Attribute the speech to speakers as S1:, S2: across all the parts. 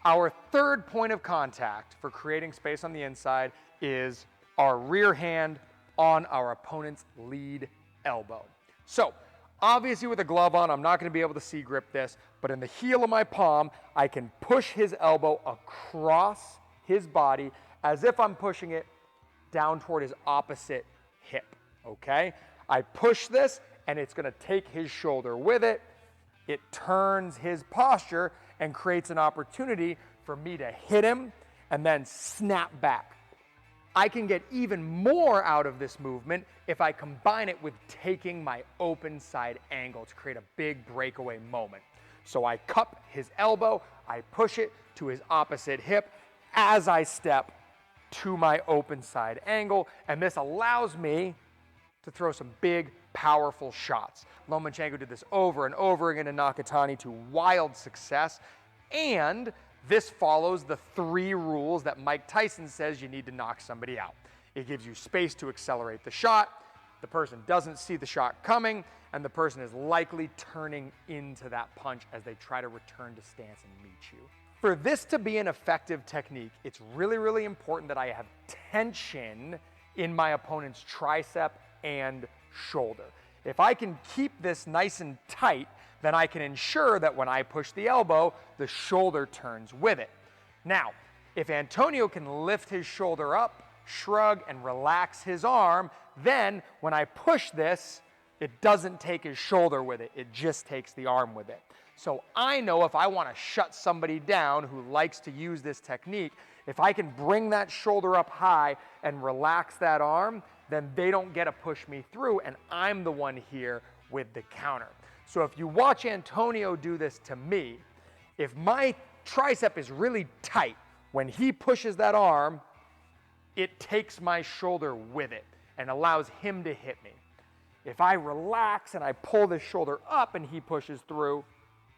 S1: Our third point of contact for creating space on the inside is our rear hand on our opponent's lead elbow. So, obviously with a glove on, I'm not going to be able to see grip this, but in the heel of my palm, I can push his elbow across his body as if I'm pushing it down toward his opposite hip, okay? I push this, and it's going to take his shoulder with it. It turns his posture and creates an opportunity for me to hit him and then snap back. I can get even more out of this movement if I combine it with taking my open side angle to create a big breakaway moment. So I cup his elbow, I push it to his opposite hip as I step to my open side angle, and this allows me to throw some big, powerful shots. Lomachenko did this over and over again in Nakatani to wild success, and this follows the 3 rules that Mike Tyson says you need to knock somebody out. It gives you space to accelerate the shot, the person doesn't see the shot coming, and the person is likely turning into that punch as they try to return to stance and meet you. For this to be an effective technique, it's really, really important that I have tension in my opponent's tricep and shoulder. If I can keep this nice and tight, then I can ensure that when I push the elbow, the shoulder turns with it. Now, if Antonio can lift his shoulder up, shrug, and relax his arm, then when I push this, it doesn't take his shoulder with it, it just takes the arm with it. So I know if I want to shut somebody down who likes to use this technique, if I can bring that shoulder up high and relax that arm, then they don't get to push me through, and I'm the one here with the counter. So if you watch Antonio do this to me, if my tricep is really tight, when he pushes that arm, it takes my shoulder with it and allows him to hit me. If I relax and I pull this shoulder up and he pushes through,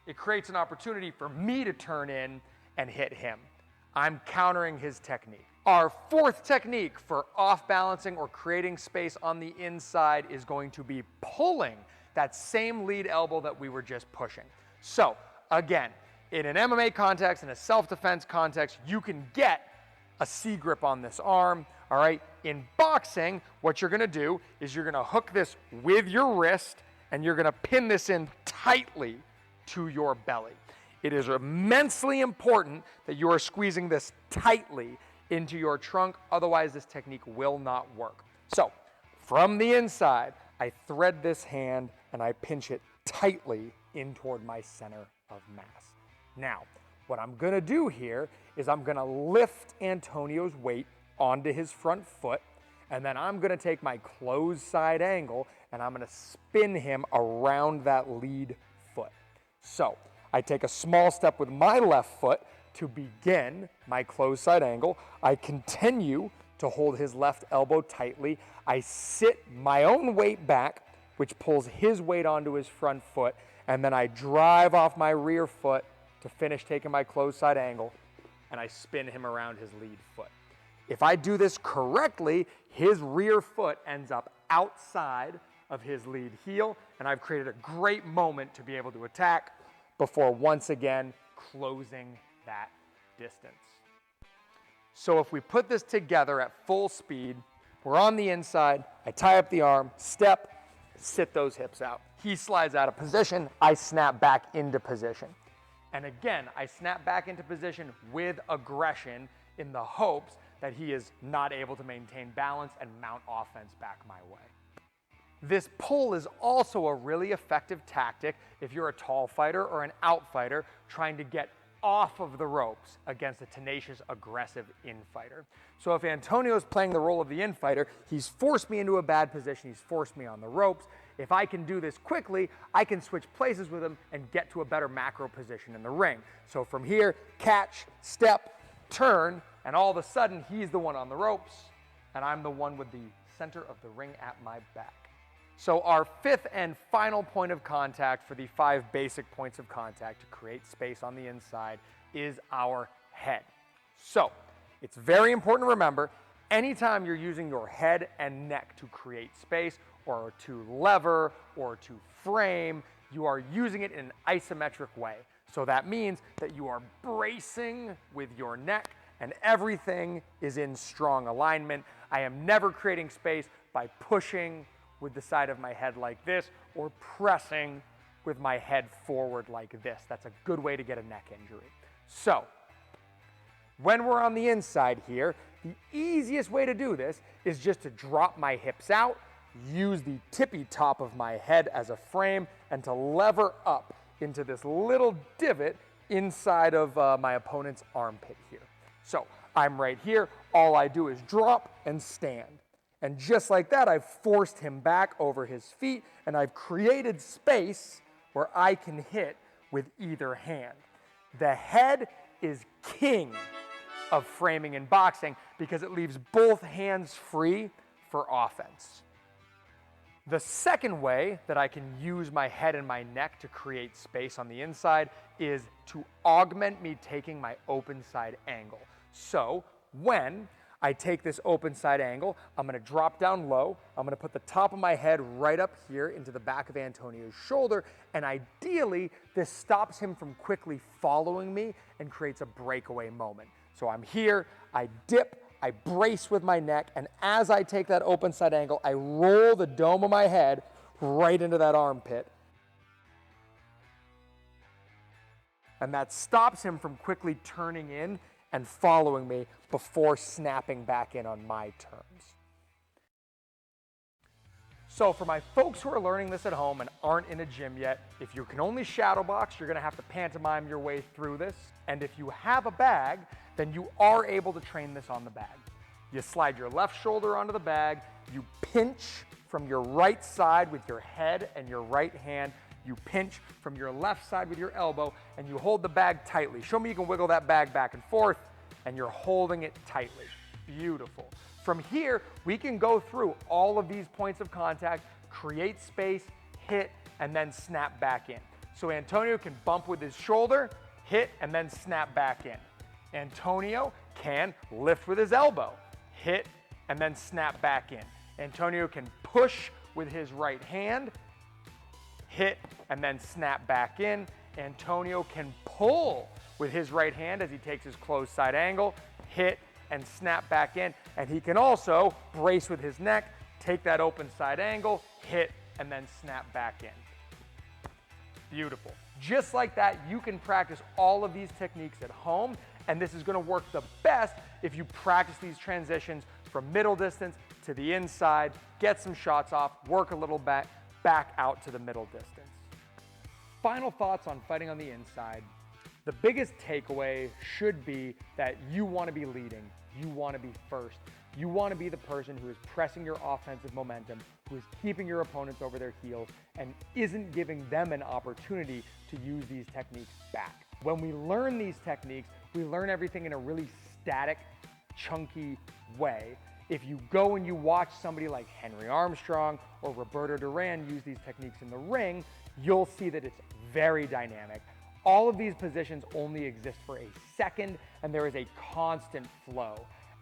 S1: it creates an opportunity for me to turn in and hit him. I'm countering his technique. Our fourth technique for off-balancing or creating space on the inside is going to be pulling that same lead elbow that we were just pushing. So, again, in an MMA context, in a self-defense context, you can get a C grip on this arm, all right? In boxing, what you're gonna do is you're gonna hook this with your wrist and you're gonna pin this in tightly to your belly. It is immensely important that you are squeezing this tightly into your trunk, otherwise this technique will not work. So, from the inside, I thread this hand and I pinch it tightly in toward my center of mass. Now, what I'm gonna do here is I'm gonna lift Antonio's weight onto his front foot, and then I'm gonna take my closed side angle and I'm gonna spin him around that lead foot. So, I take a small step with my left foot to begin my closed side angle. I continue to hold his left elbow tightly. I sit my own weight back, which pulls his weight onto his front foot, and then I drive off my rear foot to finish taking my closed side angle, and I spin him around his lead foot. If I do this correctly, his rear foot ends up outside of his lead heel, and I've created a great moment to be able to attack before once again closing that distance. So if we put this together at full speed, we're on the inside, I tie up the arm, step, sit those hips out. He slides out of position, I snap back into position. And again, I snap back into position with aggression in the hopes that he is not able to maintain balance and mount offense back my way. This pull is also a really effective tactic if you're a tall fighter or an out fighter trying to get off of the ropes against a tenacious, aggressive in-fighter. So if Antonio is playing the role of the in-fighter, he's forced me into a bad position, he's forced me on the ropes. If I can do this quickly, I can switch places with him and get to a better macro position in the ring. So from here, catch, step, turn, and all of a sudden he's the one on the ropes, and I'm the one with the center of the ring at my back. So our fifth and final point of contact for the 5 basic points of contact to create space on the inside is our head. So it's very important to remember, anytime you're using your head and neck to create space or to lever or to frame, you are using it in an isometric way. So that means that you are bracing with your neck and everything is in strong alignment. I am never creating space by pushing with the side of my head like this or pressing with my head forward like this. That's a good way to get a neck injury. So, when we're on the inside here, the easiest way to do this is just to drop my hips out, use the tippy top of my head as a frame, and to lever up into this little divot inside of my opponent's armpit here. So I'm right here, all I do is drop and stand. And just like that, I've forced him back over his feet, and I've created space where I can hit with either hand. The head is king of framing in boxing because it leaves both hands free for offense. The second way that I can use my head and my neck to create space on the inside is to augment me taking my open side angle. So when I take this open side angle, I'm gonna drop down low, I'm gonna put the top of my head right up here into the back of Antonio's shoulder, and ideally, this stops him from quickly following me and creates a breakaway moment. So I'm here, I dip, I brace with my neck, and as I take that open side angle, I roll the dome of my head right into that armpit. And that stops him from quickly turning in and following me before snapping back in on my terms. So for my folks who are learning this at home and aren't in a gym yet, if you can only shadow box, you're gonna have to pantomime your way through this. And if you have a bag, then you are able to train this on the bag. You slide your left shoulder onto the bag, you pinch from your right side with your head and your right hand, you pinch from your left side with your elbow, and you hold the bag tightly. Show me you can wiggle that bag back and forth, and you're holding it tightly. Beautiful. From here, we can go through all of these points of contact, create space, hit, and then snap back in. So Antonio can bump with his shoulder, hit, and then snap back in. Antonio can lift with his elbow, hit, and then snap back in. Antonio can push with his right hand, hit, and then snap back in. Antonio can pull with his right hand as he takes his closed side angle, hit, and snap back in. And he can also brace with his neck, take that open side angle, hit, and then snap back in. Beautiful. Just like that, you can practice all of these techniques at home, and this is gonna work the best if you practice these transitions from middle distance to the inside, get some shots off, work a little back out to the middle distance. Final thoughts on fighting on the inside. The biggest takeaway should be that you want to be leading. You want to be first. You want to be the person who is pressing your offensive momentum, who is keeping your opponents over their heels, and isn't giving them an opportunity to use these techniques back. When we learn these techniques, we learn everything in a really static, chunky way. If you go and you watch somebody like Henry Armstrong or Roberto Duran use these techniques in the ring, you'll see that it's very dynamic. All of these positions only exist for a second, and there is a constant flow.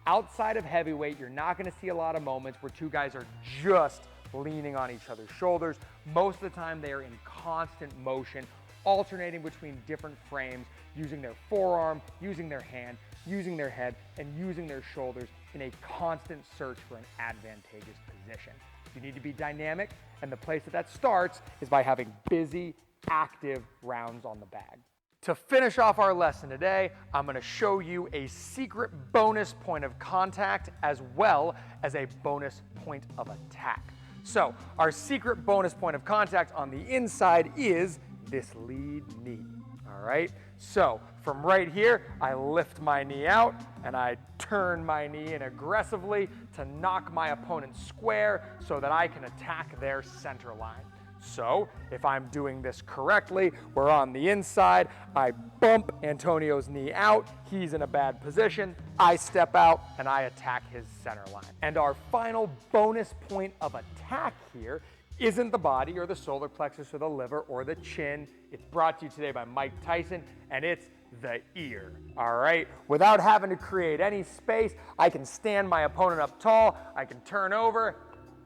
S1: Outside of heavyweight, you're not gonna see a lot of moments where two guys are just leaning on each other's shoulders. Most of the time, they are in constant motion, alternating between different frames, using their forearm, using their hand, using their head, and using their shoulders in a constant search for an advantageous position. You need to be dynamic, and the place that starts is by having busy, active rounds on the bag. To finish off our lesson today, I'm going to show you a secret bonus point of contact as well as a bonus point of attack. So our secret bonus point of contact on the inside is this lead knee. All right, so from right here, I lift my knee out and I turn my knee in aggressively to knock my opponent square so that I can attack their center line. So if I'm doing this correctly, we're on the inside, I bump Antonio's knee out, he's in a bad position, I step out and I attack his center line. And our final bonus point of attack here isn't the body or the solar plexus or the liver or the chin. It's brought to you today by Mike Tyson, and it's the ear, all right? Without having to create any space, I can stand my opponent up tall, I can turn over,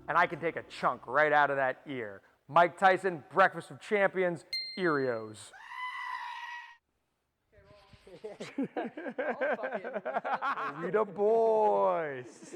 S1: and I can take a chunk right out of that ear. Mike Tyson, Breakfast of Champions, Earios.
S2: I'll fucking-
S1: We the boys.